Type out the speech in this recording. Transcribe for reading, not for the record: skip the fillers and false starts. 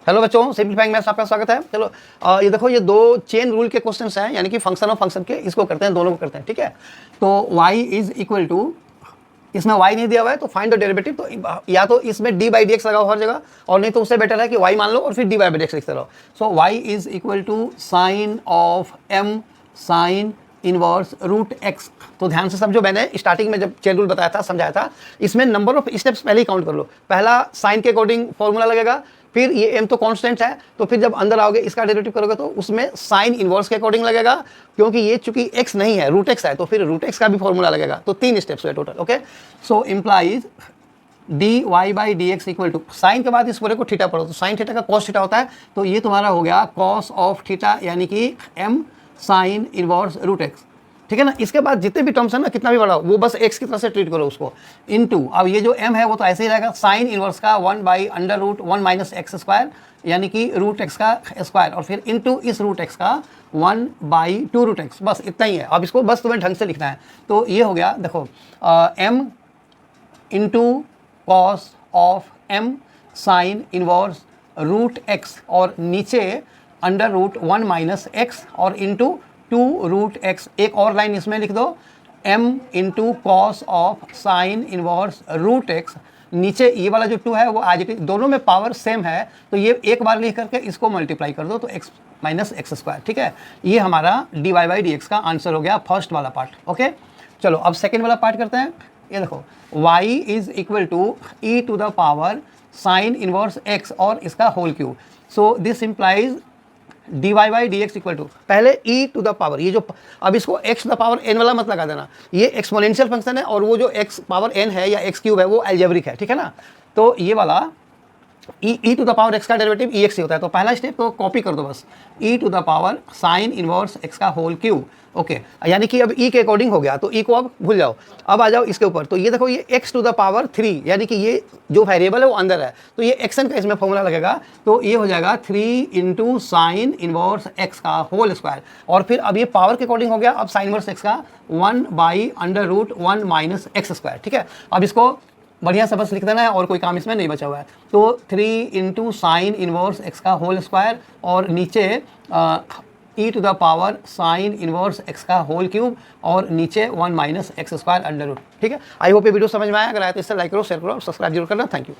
Hello बच्चों, सिंपलीफाइंग maths आपका स्वागत है। चलो ये देखो, ये दो चेन रूल के क्वेश्चंस हैं, यानी कि फंक्शन ऑफ फंक्शन के, इसको करते हैं, दोनों को करते हैं, ठीक है। तो y इज इक्वल टू, इसमें y नहीं दिया हुआ है तो फाइंड द डेरिवेटिव, तो या तो इसमें d बाई डी एक्स लगाओ हर जगह, और नहीं तो उससे बेटर है कि y मान लो और फिर d बाई डी एक्स लिखते रहो। So y is equal to sine of m sine inverse root x। तो ध्यान से समझो, मैंने स्टार्टिंग में जब चेन रूल बताया था, समझाया था, इसमें नंबर ऑफ स्टेप्स पहले ही काउंट कर लो। पहला साइन के अकॉर्डिंग फॉर्मूला लगेगा, फिर ये m तो कांस्टेंट है, तो फिर जब अंदर आओगे इसका डेरिवेटिव करोगे तो उसमें साइन इनवर्स के अकॉर्डिंग लगेगा, क्योंकि ये चूंकि x नहीं है, रूट x है, तो फिर रूट x का भी फॉर्मूला लगेगा। तो 3 स्टेप्स हुए total. Okay, so implies d y by d x equal to, sine के बाद इस पूरे को थीटा पढ़ो, तो साइन थीटा का कॉस थीटा होता है, तो ये तुम्हारा हो गया कॉस ऑफ थीटा, यानी कि m sine inverse root x, ठीक है ना। इसके बाद जितने भी टर्म्स है ना, कितना भी बड़ा वो बस x की तरह से ट्रीट करो उसको, इनटू, अब ये जो m है वो तो ऐसे ही रहेगा, साइन इनवर्स का 1 by under root 1 minus x square, यानी कि रूट x का स्क्वायर, और फिर इनटू इस रूट x का 1 बाई 2 रूट x, बस इतना ही है। अब इसको बस तुम्हें ढंग से लिखना है। तो ये हो गया, देखो m into cos of m sine inverse root x, और नीचे अंडर रूट 1 माइनस एक्स, और इंटू 2 रूट x। एक और लाइन इसमें लिख दो, m into cos of sine inverse root x, नीचे ये वाला जो 2 है वो आज दोनों में पावर सेम है, तो ये एक बार लिख करके इसको मल्टीप्लाई कर दो, तो x माइनस एक्स स्क्वायर, ठीक है। ये हमारा d y by d x का आंसर हो गया, फर्स्ट वाला पार्ट। ओके, चलो अब सेकेंड वाला पार्ट करते हैं। ये देखो, y is equal to e to the power sine inverse x और इसका whole cube. So this implies d y by d x equal to, पहले e टू द पावर, ये जो, अब इसको x to the power n वाला मत लगा देना, ये एक्सपोनेंशियल फंक्शन है, और वो जो x पावर n है या x क्यूब है वो अलजेब्रिक है, ठीक है ना। तो ये वाला e to the power x का डेरिवेटिव ex ही होता है, तो पहला स्टेप तो कॉपी कर दो बस, e to the power sine inverse x का होल क्यूब। ओके, यानी कि अब e के अकॉर्डिंग हो गया, तो e को अब भूल जाओ, अब आ जाओ इसके ऊपर। तो ये देखो, ये x टू द पावर 3, यानी कि ये जो वेरिएबल है वो अंदर है, तो ये xn का इसमें फॉर्मूला लगेगा, तो ये हो जाएगा 3 इंटू साइन इनवर्स x का होल स्क्वायर, और फिर अब ये पावर के अकॉर्डिंग हो गया, अब साइन इनवर्स x का 1 by under root 1 minus x square, ठीक है। अब इसको बढ़िया से बस लिख देना है, और कोई काम इसमें नहीं बचा हुआ है। तो 3 इंटू साइन इनवर्स x का होल स्क्वायर, और नीचे e to the power sine inverse x का होल क्यूब, और नीचे 1 minus x square under root, ठीक है। आई होप ये वीडियो समझ में आया। अगर आया तो इससे लाइक करो, शेयर करो और सब्सक्राइब जरूर करना। Thank you.